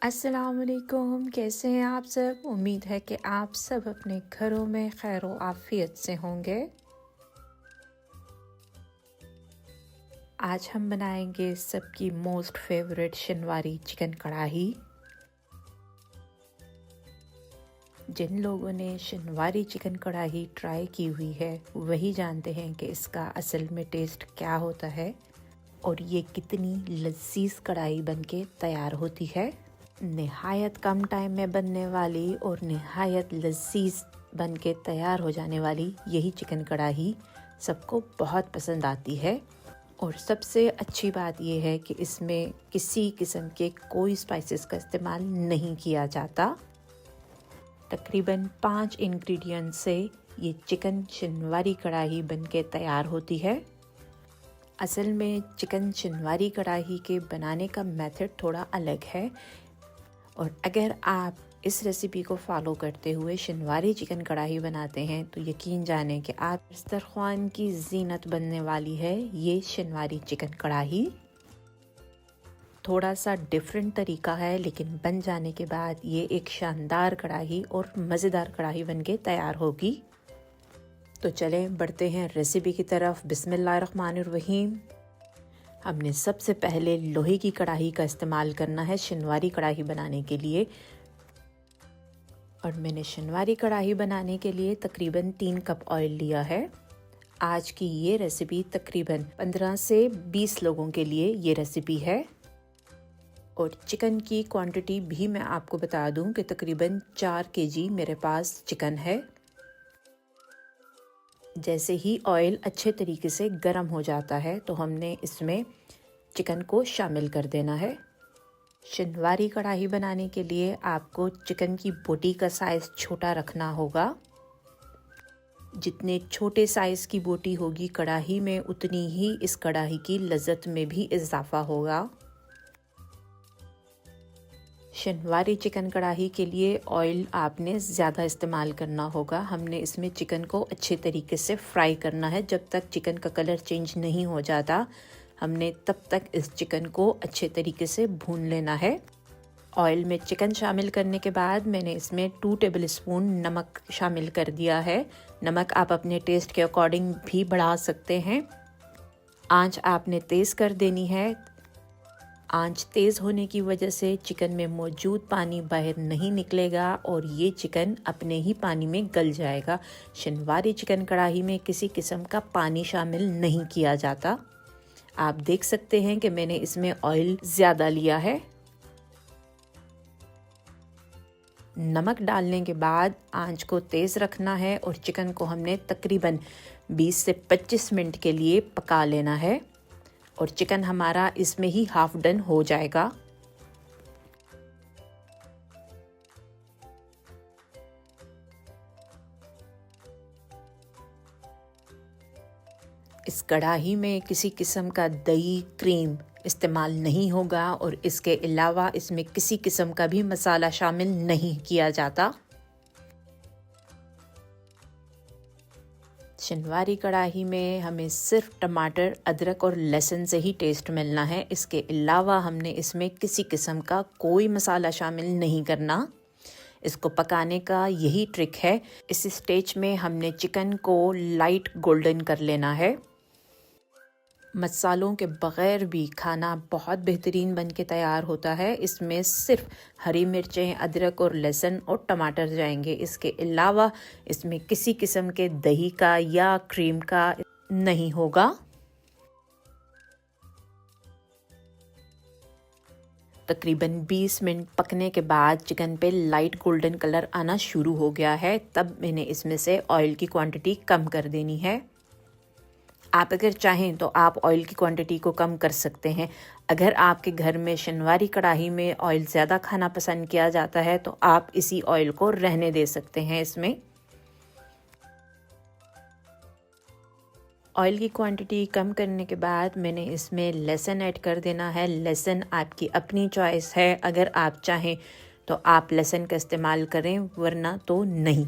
अस्सलाम वालेकुम। कैसे हैं आप सब? उम्मीद है कि आप सब अपने घरों में खैर व आफियत से होंगे। आज हम बनाएंगे सबकी मोस्ट फेवरेट शनवारी चिकन कढ़ाई। जिन लोगों ने शनवारी चिकन कढ़ाई ट्राई की हुई है वही जानते हैं कि इसका असल में टेस्ट क्या होता है और ये कितनी लजीज कढ़ाई बनके तैयार होती है। निहायत कम टाइम में बनने वाली और निहायत लजीज बन के तैयार हो जाने वाली यही चिकन कढ़ाई सबको बहुत पसंद आती है। और सबसे अच्छी बात यह है कि इसमें किसी किस्म के कोई स्पाइसेस का इस्तेमाल नहीं किया जाता। तकरीबन 5 इंग्रेडिएंट से ये चिकन शनवारी कढ़ाई बन के तैयार होती है। असल में चिकन शनवारी कढ़ाई के बनाने का मेथड थोड़ा अलग है और अगर आप इस रेसिपी को फॉलो करते हुए शनवारी चिकन कढ़ाई बनाते हैं तो यकीन जानें कि आप दस्तरख्वान की जीनत बनने वाली है ये शनवारी चिकन कढ़ाई। थोड़ा सा डिफरेंट तरीका है लेकिन बन जाने के बाद ये एक शानदार कढ़ाई और मज़ेदार कढ़ाई बनके तैयार होगी। तो चलें बढ़ते हैं रेसिपी की तरफ। बिस्मिल्लाहिर्रहमानिर्रहीम। हमने सबसे पहले लोहे की कढ़ाई का इस्तेमाल करना है शनवारी कढ़ाई बनाने के लिए और मैंने शनवारी कढ़ाई बनाने के लिए तकरीबन 3 कप ऑयल लिया है। आज की ये रेसिपी तकरीबन 15 से 20 लोगों के लिए ये रेसिपी है और चिकन की क्वांटिटी भी मैं आपको बता दूं कि तकरीबन 4 केजी मेरे पास चिकन है। जैसे ही ऑयल अच्छे तरीके से गर्म हो जाता है तो हमने इसमें चिकन को शामिल कर देना है। शनवारी कढ़ाई बनाने के लिए आपको चिकन की बोटी का साइज़ छोटा रखना होगा। जितने छोटे साइज़ की बोटी होगी कढ़ाई में उतनी ही इस कढ़ाई की लज़्ज़त में भी इजाफा होगा। शनवारी चिकन कढ़ाई के लिए ऑयल आपने ज़्यादा इस्तेमाल करना होगा। हमने इसमें चिकन को अच्छे तरीके से फ्राई करना है। जब तक चिकन का कलर चेंज नहीं हो जाता हमने तब तक इस चिकन को अच्छे तरीके से भून लेना है। ऑयल में चिकन शामिल करने के बाद मैंने इसमें 2 टेबल स्पून नमक शामिल कर दिया है। नमक आप अपने टेस्ट के अकॉर्डिंग भी बढ़ा सकते हैं। आंच आपने तेज़ कर देनी है। आंच तेज़ होने की वजह से चिकन में मौजूद पानी बाहर नहीं निकलेगा और ये चिकन अपने ही पानी में गल जाएगा। शनवारी चिकन कढ़ाई में किसी किस्म का पानी शामिल नहीं किया जाता। आप देख सकते हैं कि मैंने इसमें ऑयल ज़्यादा लिया है। नमक डालने के बाद आंच को तेज़ रखना है और चिकन को हमने तकरीबन 20 से 25 मिनट के लिए पका लेना है और चिकन हमारा इसमें ही हाफ डन हो जाएगा। इस कढ़ाई में किसी किस्म का दही क्रीम इस्तेमाल नहीं होगा और इसके अलावा इसमें किसी किस्म का भी मसाला शामिल नहीं किया जाता। शनवारी कढ़ाई में हमें सिर्फ टमाटर, अदरक और लहसुन से ही टेस्ट मिलना है। इसके अलावा हमने इसमें किसी किस्म का कोई मसाला शामिल नहीं करना। इसको पकाने का यही ट्रिक है। इस स्टेज में हमने चिकन को लाइट गोल्डन कर लेना है। मसालों के बग़ैर भी खाना बहुत बेहतरीन बन के तैयार होता है। इसमें सिर्फ हरी मिर्चें, अदरक और लहसुन और टमाटर जाएंगे। इसके अलावा इसमें किसी किस्म के दही का या क्रीम का नहीं होगा। तकरीबन 20 मिनट पकने के बाद चिकन पे लाइट गोल्डन कलर आना शुरू हो गया है। तब मैंने इसमें से ऑयल की क्वांटिटी कम कर देनी है। आप अगर चाहें तो आप ऑयल की क्वांटिटी को कम कर सकते हैं। अगर आपके घर में शनवारी कढ़ाई में ऑयल ज़्यादा खाना पसंद किया जाता है तो आप इसी ऑयल को रहने दे सकते हैं। इसमें ऑयल की क्वांटिटी कम करने के बाद मैंने इसमें लहसुन ऐड कर देना है। लहसुन आपकी अपनी चॉइस है। अगर आप चाहें तो आप लहसुन का इस्तेमाल करें वरना तो नहीं।